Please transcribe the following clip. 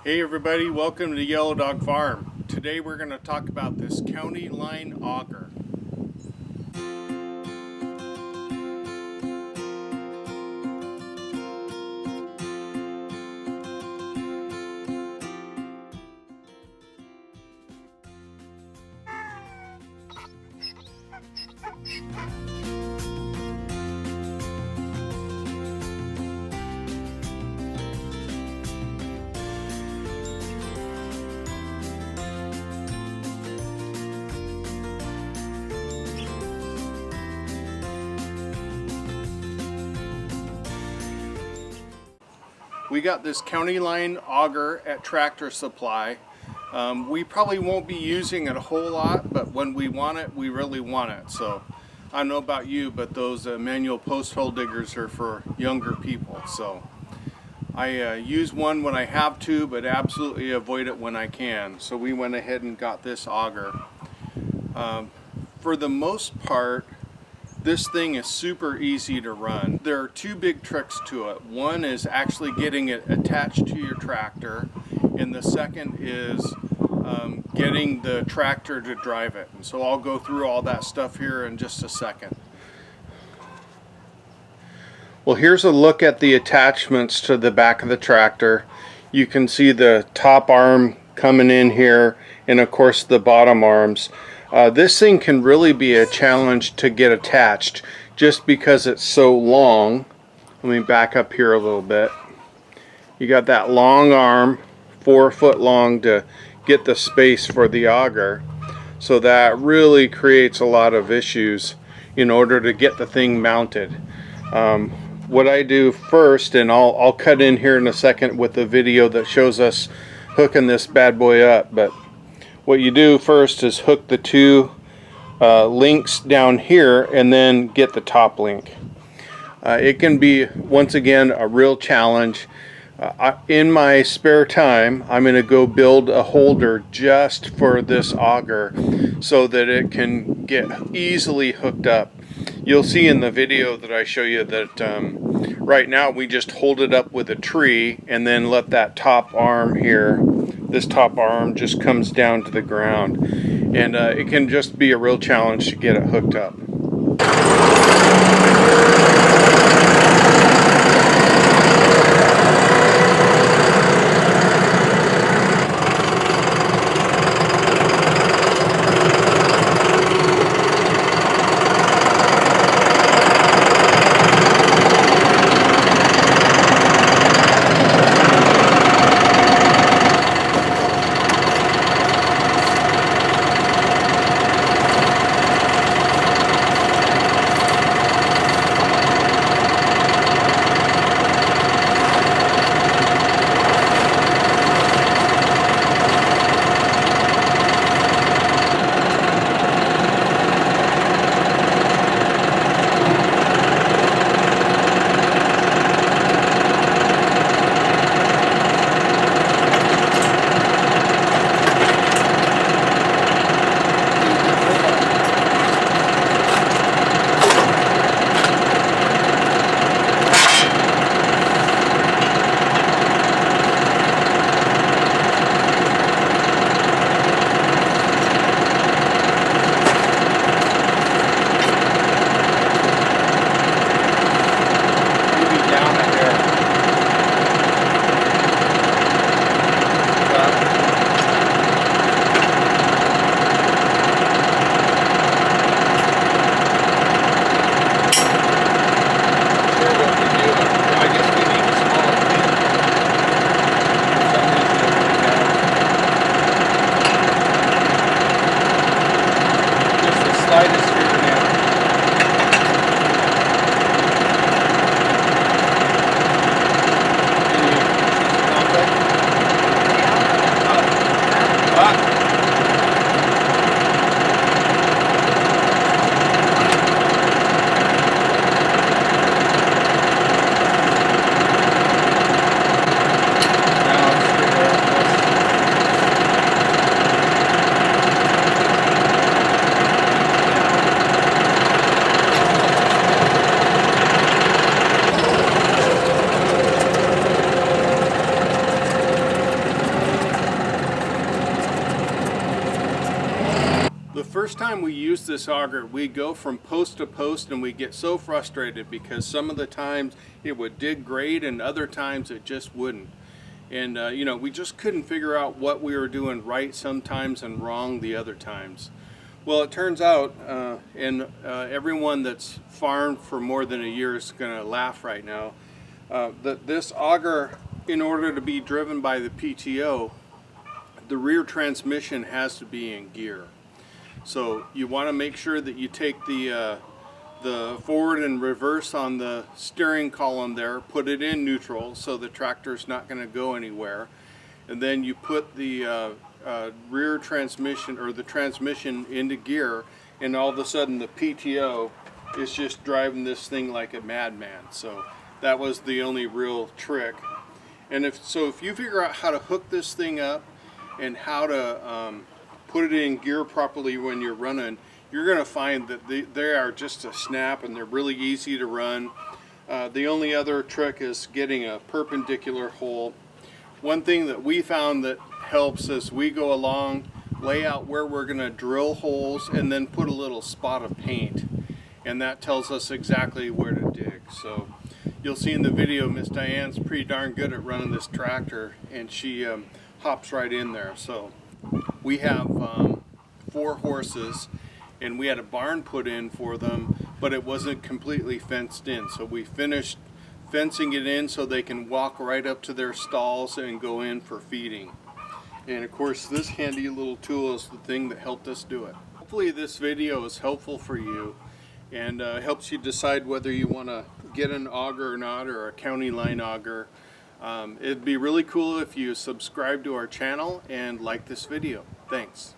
Hey everybody, welcome to Yellow Dog Farm. Today we're going to talk about this County Line Auger. We got this County Line Auger at Tractor Supply. We probably won't be using it a whole lot, but when we want it, we really want it. So I don't know about you, but those manual post hole diggers are for younger people. So I use one when I have to, but absolutely avoid it when I can. So we went ahead and got this auger. For the most part, this thing is super easy to run. There are two big tricks to it. One is actually getting it attached to your tractor, and the second is getting the tractor to drive it. And so I'll go through all that stuff here in just a second. Well, here's a look at the attachments to the back of the tractor. You can see the top arm coming in here, and of course the bottom arms. This thing can really be a challenge to get attached just because it's so long. Let me back up here a little bit. You got that long arm, 4 foot long, to get the space for the auger. So that really creates a lot of issues in order to get the thing mounted. What I do first, and I'll cut in here in a second with the video that shows us hooking this bad boy up, but what you do first is hook the two links down here and then get the top link. It can be, once again, a real challenge. In my spare time, I'm going to go build a holder just for this auger so that it can get easily hooked up. You'll see in the video that I show you that right now we just hold it up with a tree and then let that top arm here, this top arm just comes down to the ground, and it can just be a real challenge to get it hooked up. first time we used this auger, we go from post to post and we get so frustrated because some of the times it would dig great and other times it just wouldn't. And you know, we just couldn't figure out what we were doing right sometimes and wrong the other times. Well, it turns out, and everyone that's farmed for more than a year is going to laugh right now, that this auger, in order to be driven by the PTO, the rear transmission has to be in gear. So you want to make sure that you take the forward and reverse on the steering column there, put it in neutral so the tractor's not going to go anywhere, and then you put the rear transmission or the transmission into gear, and all of a sudden the PTO is just driving this thing like a madman. So that was the only real trick. And if you figure out how to hook this thing up and how to put it in gear properly when you're running, you're going to find that they are just a snap and they're really easy to run. The only other trick is getting a perpendicular hole. One thing that we found that helps as we go along, lay out where we're going to drill holes and then put a little spot of paint, and that tells us exactly where to dig. So you'll see in the video Miss Diane's pretty darn good at running this tractor, and she hops right in there. So we have 4 horses and we had a barn put in for them, but it wasn't completely fenced in, so we finished fencing it in so they can walk right up to their stalls and go in for feeding. And of course this handy little tool is the thing that helped us do it. Hopefully this video is helpful for you and helps you decide whether you want to get an auger or not, or a County Line auger. It'd be really cool if you subscribe to our channel and like this video. Thanks.